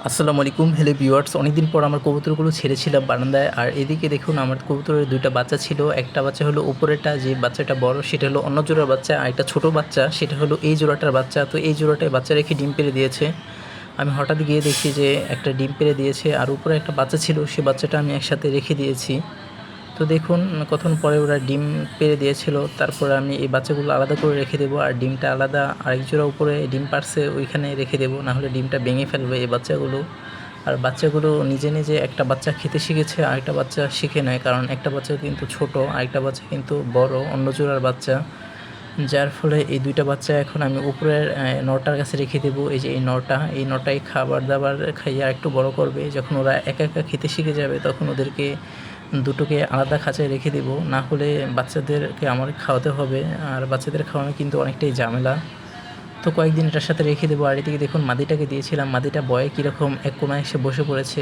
আসসালামু আলাইকুম, hello viewers. অনেকদিন পর আমার কবুতরগুলো ছেড়েছিলাম বারান্দায়। আর এদিকে দেখুন আমার কবুতরের ২ টা বাচ্চা ছিল। একটা বাচ্চা হলো উপরেরটা, যে বাচ্চাটা বড় সেটা হলো অন্য জোড়ার বাচ্চা। আর একটা ছোটো বাচ্চা সেটা হলো এই জোড়াটার বাচ্চা। তো এই জোড়াটায় বাচ্চা রেখে ডিম পেড়ে দিয়েছে। আমি হঠাৎ গিয়ে দেখি যে একটা ডিম পেড়ে দিয়েছে, আর উপরে একটা বাচ্চা ছিল, সে বাচ্চাটা আমি একসাথে রেখে দিয়েছি। তো দেখুন কতক্ষণ পরে ওরা ডিম পেড়ে দিয়েছিল। তারপরে আমি এই বাচ্চাগুলো আলাদা করে রেখে দেবো, আর ডিমটা আলাদা আরেক জোড়া উপরে ডিম পাড়ছে ওইখানে রেখে দেবো, নাহলে ডিমটা ভেঙে ফেলবে এই বাচ্চাগুলো। আর বাচ্চাগুলো নিজে নিজে একটা বাচ্চা খেতে শিখেছে, আরেকটা বাচ্চা শিখে নেয়, কারণ একটা বাচ্চা কিন্তু ছোট, আরেকটা বাচ্চা কিন্তু বড়, অন্য জোড়ার বাচ্চা। যার ফলে এই ২টা বাচ্চা এখন আমি উপরের নটার কাছে রেখে দেবো। এই যে এই নটাই খাবার দাবার খাইয়ে আরেকটু বড় করবে। যখন ওরা একা একা খেতে শিখে যাবে তখন ওদেরকে দুটোকে আলাদা খাঁচায় রেখে দেবো, না হলে বাচ্চাদেরকে আমার খাওয়াতে হবে। আর বাচ্চাদের খাওয়ানো কিন্তু অনেকটাই ঝামেলা। তো কয়েকদিন এটার সাথে রেখে দেবো। আর এদিকে দেখুন মাদিটাকে দিয়েছিলাম, মাদিটা বয়ে কীরকম এক কোণায় এসে বসে পড়েছে।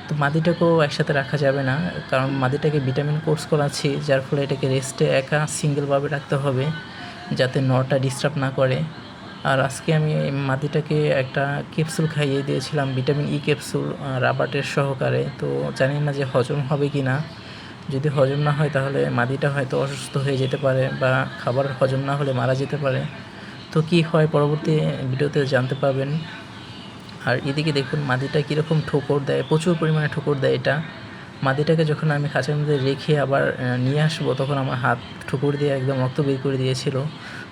তো মাদিটাকেও একসাথে রাখা যাবে না, কারণ মাদিটাকে ভিটামিন কোর্স করাচ্ছি, যার ফলে এটাকে রেস্টে একা সিঙ্গেলভাবে রাখতে হবে যাতে নটা ডিস্টার্ব না করে। আর আজকে আমি মাদিটাকে একটা ক্যাপসুল খাইয়ে দিয়েছিলাম, ভিটামিন ই ক্যাপসুল রাবারের সহকারে। তো জানি না যে হজম হবে কি না। যদি হজম না হয় তাহলে মাদিটা হয়তো অসুস্থ হয়ে যেতে পারে, বা খাবার হজম না হলে মারা যেতে পারে। তো কী হয় পরবর্তী ভিডিওতে জানতে পারবেন। আর এদিকে দেখুন মাদিটা কীরকম ঠোকর দেয়, প্রচুর পরিমাণে ঠোকর দেয় এটা। মাদিটাকে যখন আমি খাঁচার মধ্যে রেখে আবার নিয়ে আসবো, তখন আমার হাত ঠুকুর দিয়ে একদম রক্ত বের করে দিয়েছিল।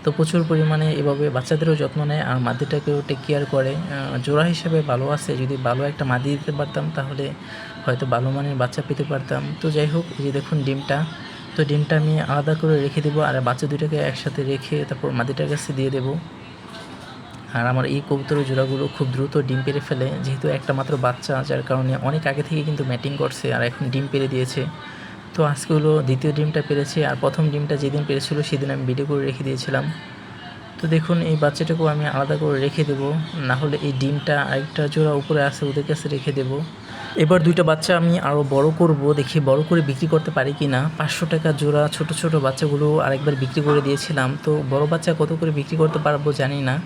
তো প্রচুর পরিমাণে এভাবে বাচ্চাদেরও যত্ন নেয় আর মাদিটাকেও টেক কেয়ার করে। জোড়া হিসেবে ভালো আছে, যদি ভালো একটা মাদি দিতে পারতাম তাহলে হয়তো ভালো মানের বাচ্চা পেতে পারতাম। তো যাই হোক, এই যে দেখুন ডিমটা, তো ডিমটা আমি আলাদা করে রেখে দেবো, আর বাচ্চা দুইটাকে একসাথে রেখে তারপর মাদিটার কাছে দিয়ে দেবো। আর আমার এই কবুতরের জোড়াগুলো খুব দ্রুত ডিম পেড়ে ফেলে, যেহেতু একটা মাত্র বাচ্চা, যার কারণে অনেক আগে থেকে কিন্তু ম্যাটিং করছে আর এখন ডিম পেড়ে দিয়েছে। তো আজকে হলো দ্বিতীয় ডিমটা পেড়েছে, আর প্রথম ডিমটা যেদিন পেড়েছিল সেদিন আমি ভিডিও করে রেখে দিয়েছিলাম। তো দেখুন এই বাচ্চাটাকেও আমি আলাদা করে রেখে দেবো, না হলে এই ডিমটা আরেকটা জোড়া উপরে আছে ওদের কাছে রেখে দেবো। এবার ২টা বাচ্চা আমি আরও বড় করব, দেখি বড় করে বিক্রি করতে পারি কি না। ৫০০ টাকা জোড়া ছোট ছোট বাচ্চাগুলো আরেকবার বিক্রি করে দিয়েছিলাম, তো বড় বাচ্চা কত করে বিক্রি করতে পারবো জানি না।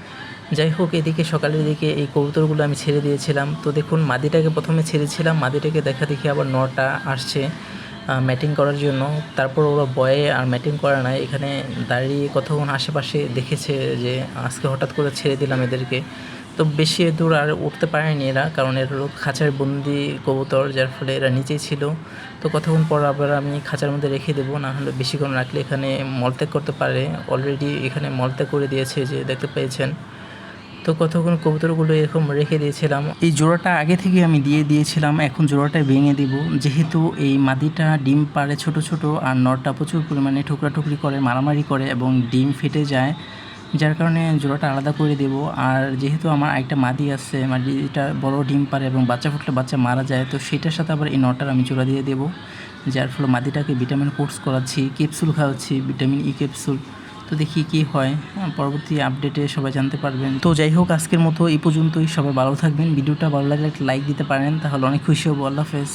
যাই হোক, এদিকে সকালের দিকে এই কবুতরগুলো আমি ছেড়ে দিয়েছিলাম। তো দেখুন মাদিটাকে প্রথমে ছেড়েছিলাম, মাদিটাকে দেখা দেখি আবার নটা আসছে ম্যাটিং করার জন্য। তারপর ওরা বয়ে আর ম্যাটিং করা নাই, এখানে দাঁড়িয়ে কতক্ষণ আশেপাশে দেখেছে যে আজকে হঠাৎ করে ছেড়ে দিলাম এদেরকে। তো বেশি দূর আর উঠতে পারেনি এরা, কারণ এর হলো খাঁচার বন্দি কবুতর, যার ফলে এরা নিচেই ছিল। তো কতক্ষণ পর আবার আমি খাঁচার মধ্যে রেখে দেবো, না হলে বেশিক্ষণ রাখলে এখানে মলত্যাগ করতে পারে। অলরেডি এখানে মলত্যাগ করে দিয়েছে, যে দেখতে পেয়েছেন। তো কতক্ষণ কবুতরগুলো এরকম রেখে দিয়েছিলাম। এই জোড়াটা আগে থেকে আমি দিয়ে দিয়েছিলাম, এখন জোড়াটা ভেঙে দেব, যেহেতু এই মাদিটা ডিম পাড়ে ছোট ছোট, আর নরটা প্রচুর পরিমাণে ঠুকরাঠুকরি করে, মারামারি করে এবং ডিম ফেটে যায়, যার কারণে জোড়াটা আলাদা করে দেব। আর যেহেতু আমার একটা মাদি আছে, মাদিটা বড় ডিম পাড়ে এবং বাচ্চা ফুটলে বাচ্চা মারা যায়, তো সেটার সাথে আবার এই নরটার আমি জোড়া দিয়ে দেবো, যার ফলে মাদিটাকে ভিটামিন কোর্স করাচ্ছি, ক্যাপসুল খাওয়াচ্ছি, ভিটামিন ই ক্যাপসুল। তো দেখি কী হয়, পরবর্তী আপডেটে সবাই জানতে পারবেন। তো যাই হোক, আজকের মতো এই পর্যন্তই। সবাই ভালো থাকবেন। ভিডিওটা ভালো লাগলে একটা লাইক দিতে পারেন, তাহলে অনেক খুশি হব। আল্লাহ হাফেজ।